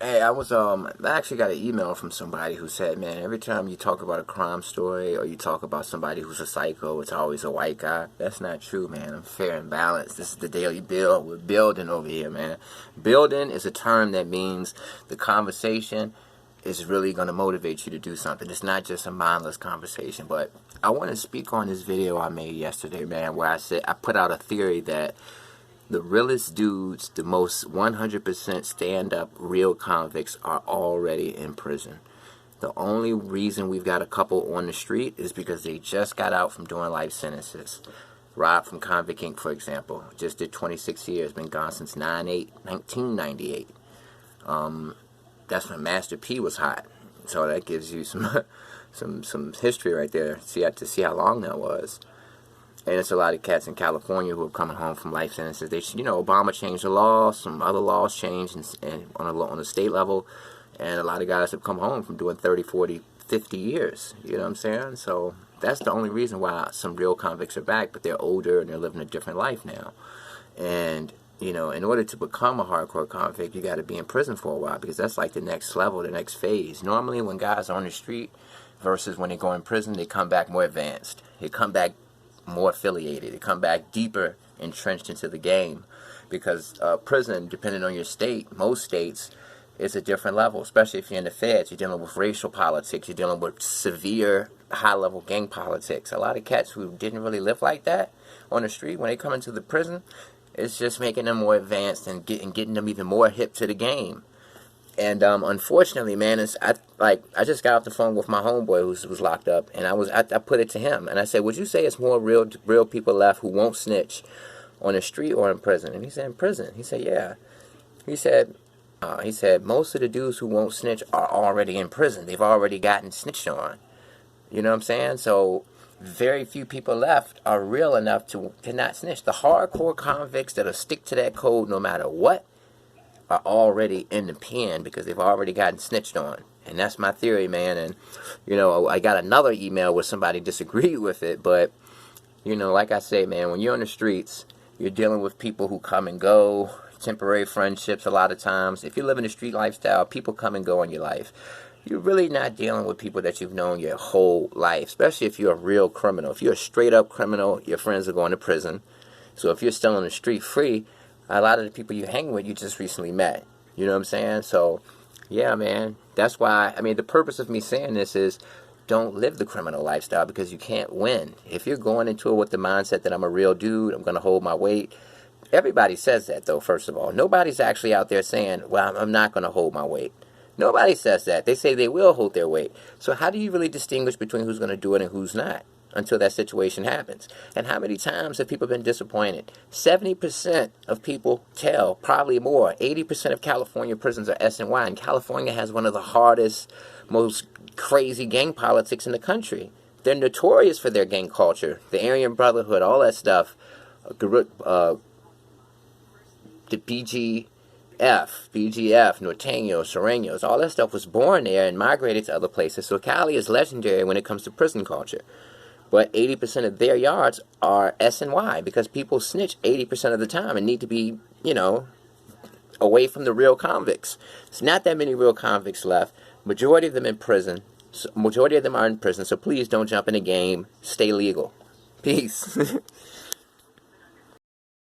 Hey, I actually got an email from somebody who said, man, every time you talk about a crime story or you talk about somebody who's a psycho, it's always a white guy. That's not true, man. I'm fair and balanced. This is the Daily Build. We're building over here, man. Building is a term that means the conversation is really going to motivate you to do something. It's not just a mindless conversation, but I want to speak on this video I made yesterday, man, where I put out a theory that the realest dudes, the most 100% stand-up real convicts are already in prison. The only reason we've got a couple on the street is because they just got out from doing life sentences. Rob from Convict Inc., for example, just did 26 years, been gone since 1998. That's when Master P was hot. So that gives you some history right there to see how long that was. And it's a lot of cats in California who are coming home from life sentences. Obama changed the law, some other laws changed and on a state level, and a lot of guys have come home from doing 30, 40, 50 years. You know what I'm saying? So that's the only reason why some real convicts are back, but they're older and they're living a different life now. And, in order to become a hardcore convict, you got to be in prison for a while, because that's like the next level, the next phase. Normally when guys are on the street versus when they go in prison, they come back more advanced. They come back more affiliated. They come back deeper entrenched into the game, because prison, depending on your state, most states, is a different level, especially if you're in the feds. You're dealing with racial politics. You're dealing with severe high-level gang politics. A lot of cats who didn't really live like that on the street, when they come into the prison, it's just making them more advanced and getting them even more hip to the game. And unfortunately, man, I just got off the phone with my homeboy who was locked up, and I put it to him, and I said, would you say it's more real people left who won't snitch on the street or in prison? And he said, in prison. He said, yeah. He said, most of the dudes who won't snitch are already in prison. They've already gotten snitched on. You know what I'm saying? So very few people left are real enough to not snitch. The hardcore convicts that'll stick to that code no matter what are already in the pen, because they've already gotten snitched on. And that's my theory, man. And, I got another email where somebody disagreed with it, but, like I say, man, when you're on the streets, you're dealing with people who come and go, temporary friendships a lot of times. If you live in a street lifestyle, people come and go in your life. You're really not dealing with people that you've known your whole life, especially if you're a real criminal. If you're a straight-up criminal, your friends are going to prison. So if you're still on the street free, a lot of the people you hang with, you just recently met. You know what I'm saying? So, yeah, man. That's why, the purpose of me saying this is, don't live the criminal lifestyle, because you can't win. If you're going into it with the mindset that I'm a real dude, I'm going to hold my weight. Everybody says that, though, first of all. Nobody's actually out there saying, well, I'm not going to hold my weight. Nobody says that. They say they will hold their weight. So how do you really distinguish between who's going to do it and who's not until that situation happens? And how many times have people been disappointed? 70% of people tell, probably more. 80% of California prisons are SNY, and California has one of the hardest, most crazy gang politics in the country. They're notorious for their gang culture, the Aryan Brotherhood, all that stuff. The BGF, Norteños, Sureños, all that stuff was born there and migrated to other places. So Cali is legendary when it comes to prison culture. But 80% of their yards are SNY, because people snitch 80% of the time and need to be, away from the real convicts. There's not that many real convicts left. Majority of them in prison. Majority of them are in prison, so please don't jump in the game. Stay legal. Peace.